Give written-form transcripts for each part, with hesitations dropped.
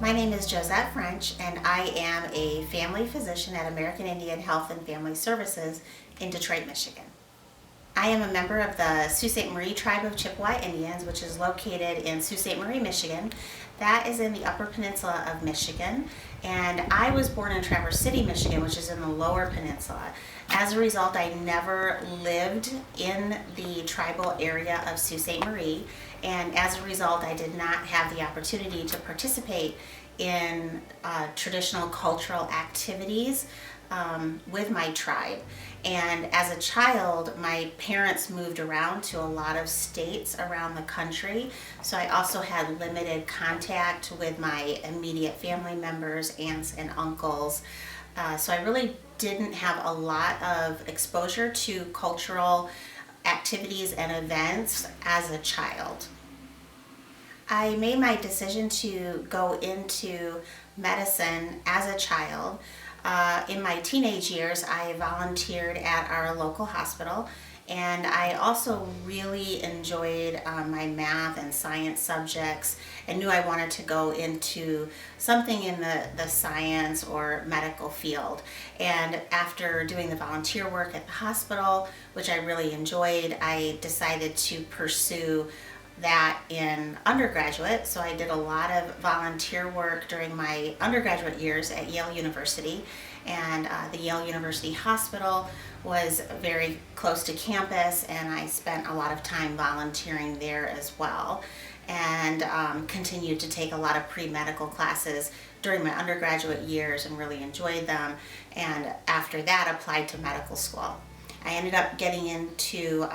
My name is Josette French, and I am a family physician at American Indian Health and Family Services in Detroit, Michigan. I am a member of the Sault Ste. Marie tribe of Chippewa Indians, which is located in Sault Ste. Marie, Michigan. That is in the Upper Peninsula of Michigan, and I was born in Traverse City, Michigan, which is in the Lower Peninsula. As a result, I never lived in the tribal area of Sault Ste. Marie, and as a result, I did not have the opportunity to participate in traditional cultural activities with my tribe. And as a child, my parents moved around to a lot of states around the country, so I also had limited contact with my immediate family members, aunts and uncles. So I really didn't have a lot of exposure to cultural activities and events as a child. I made my decision to go into medicine as a child. In my teenage years, I volunteered at our local hospital, and I also really enjoyed my math and science subjects and knew I wanted to go into something in the science or medical field. And after doing the volunteer work at the hospital, which I really enjoyed, I decided to pursue that in undergraduate. So I did a lot of volunteer work during my undergraduate years at Yale University, and the Yale University Hospital was very close to campus, and I spent a lot of time volunteering there as well, and continued to take a lot of pre-medical classes during my undergraduate years and really enjoyed them, and after that applied to medical school. I ended up getting into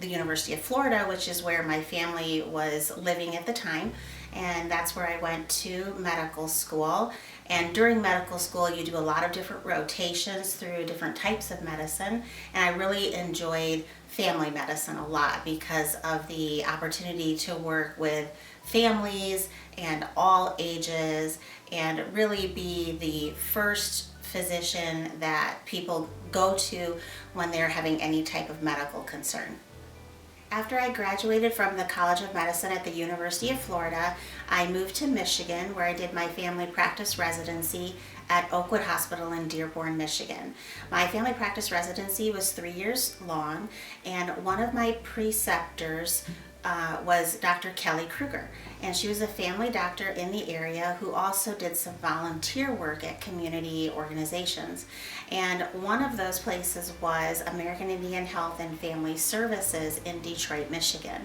the University of Florida, which is where my family was living at the time, and that's where I went to medical school. And during medical school, you do a lot of different rotations through different types of medicine, and I really enjoyed family medicine a lot because of the opportunity to work with families and all ages and really be the first physician that people go to when they're having any type of medical concern. After I graduated from the College of Medicine at the University of Florida, I moved to Michigan, where I did my family practice residency at Oakwood Hospital in Dearborn, Michigan. My family practice residency was 3 years long, and one of my preceptors was Dr. Kelly Kruger, and she was a family doctor in the area who also did some volunteer work at community organizations. And one of those places was American Indian Health and Family Services in Detroit, Michigan.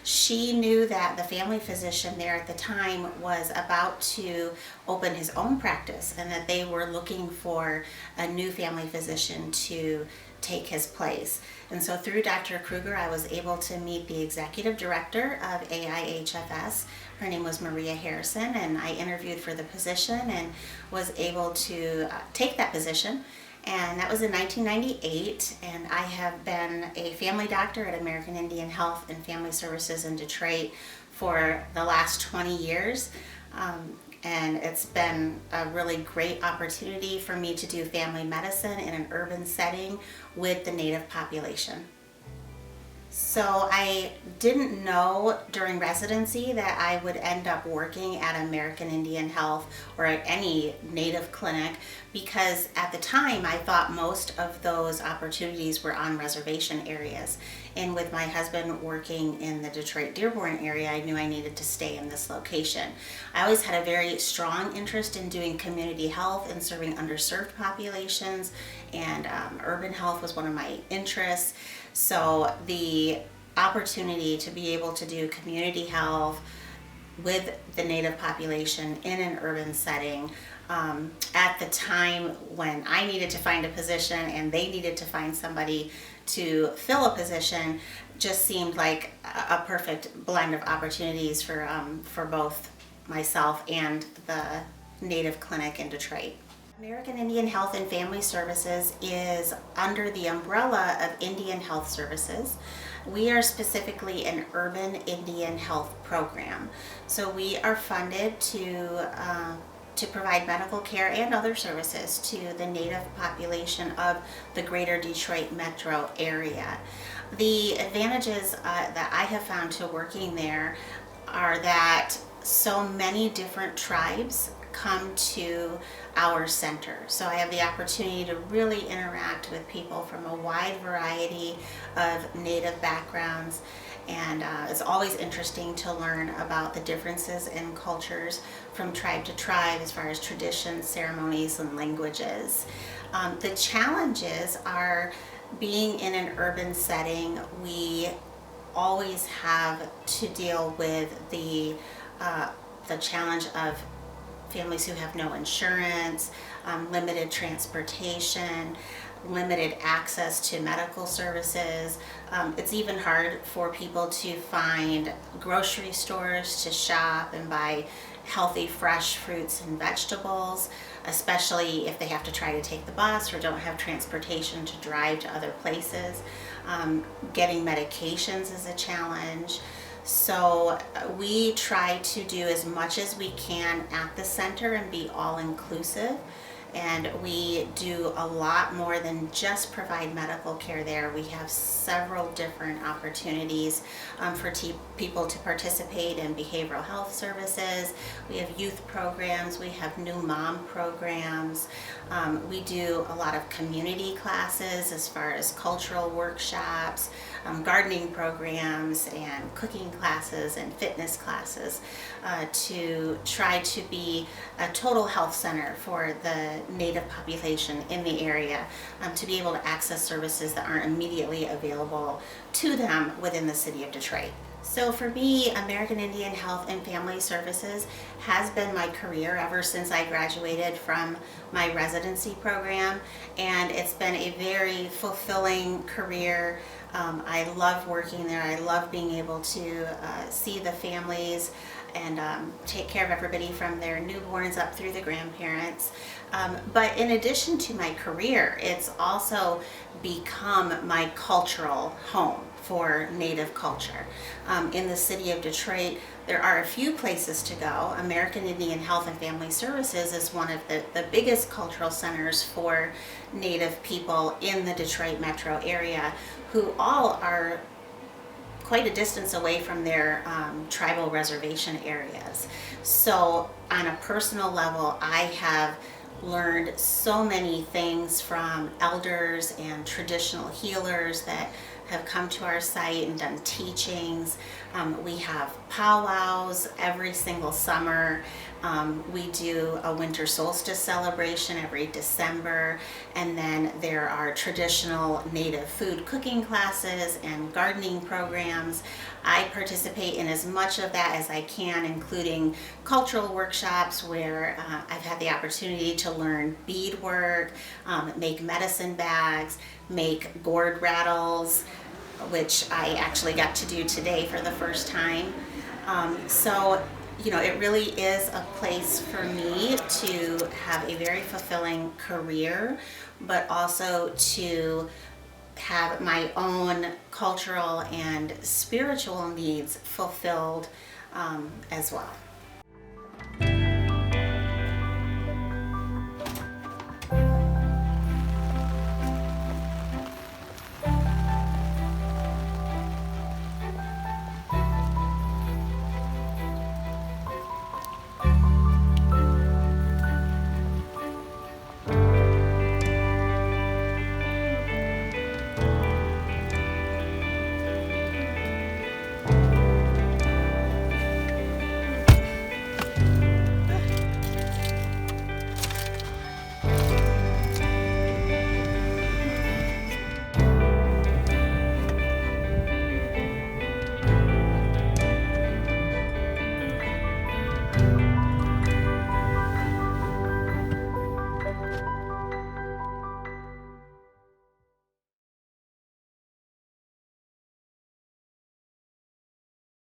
She knew that the family physician there at the time was about to open his own practice and that they were looking for a new family physician to take his place. And so through Dr. Kruger, I was able to meet the executive director of AIHFS. Her name was Maria Harrison, and I interviewed for the position and was able to take that position. And that was in 1998, and I have been a family doctor at American Indian Health and Family Services in Detroit for the last 20 years. And it's been a really great opportunity for me to do family medicine in an urban setting with the Native population. So I didn't know during residency that I would end up working at American Indian Health or at any Native clinic, because at the time I thought most of those opportunities were on reservation areas. And with my husband working in the Detroit Dearborn area, I knew I needed to stay in this location. I always had a very strong interest in doing community health and serving underserved populations, and urban health was one of my interests. So the opportunity to be able to do community health with the Native population in an urban setting at the time when I needed to find a position and they needed to find somebody to fill a position just seemed like a perfect blend of opportunities for both myself and the Native clinic in Detroit. American Indian Health and Family Services is under the umbrella of Indian Health Services. We are specifically an urban Indian health program. So we are funded to provide medical care and other services to the Native population of the greater Detroit metro area. The advantages that I have found to working there are that so many different tribes come to our center. So I have the opportunity to really interact with people from a wide variety of Native backgrounds, and it's always interesting to learn about the differences in cultures from tribe to tribe as far as traditions, ceremonies, and languages. The challenges are being in an urban setting. We always have to deal with the challenge of families who have no insurance, limited transportation, limited access to medical services. It's even hard for people to find grocery stores to shop and buy healthy, fresh fruits and vegetables, especially if they have to try to take the bus or don't have transportation to drive to other places. Getting medications is a challenge. So we try to do as much as we can at the center and be all inclusive. And we do a lot more than just provide medical care there. We have several different opportunities for people to participate in behavioral health services. We have youth programs, we have new mom programs. We do a lot of community classes as far as cultural workshops, gardening programs, and cooking classes and fitness classes to try to be a total health center for the Native population in the area, to be able to access services that aren't immediately available to them within the city of Detroit. So for me, American Indian Health and Family Services has been my career ever since I graduated from my residency program, and it's been a very fulfilling career. I love working there. I love being able to see the families and take care of everybody from their newborns up through the grandparents. But in addition to my career, it's also become my cultural home for Native culture. In the city of Detroit, there are a few places to go. American Indian Health and Family Services is one of the biggest cultural centers for Native people in the Detroit metro area, who all are quite a distance away from their tribal reservation areas. So on a personal level, I have learned so many things from elders and traditional healers that have come to our site and done teachings. We have powwows every single summer. We do a winter solstice celebration every December, and then there are traditional Native food cooking classes and gardening programs. I participate in as much of that as I can, including cultural workshops where I've had the opportunity to learn beadwork, make medicine bags, make gourd rattles, which I actually got to do today for the first time. So it really is a place for me to have a very fulfilling career, but also to have my own cultural and spiritual needs fulfilled as well.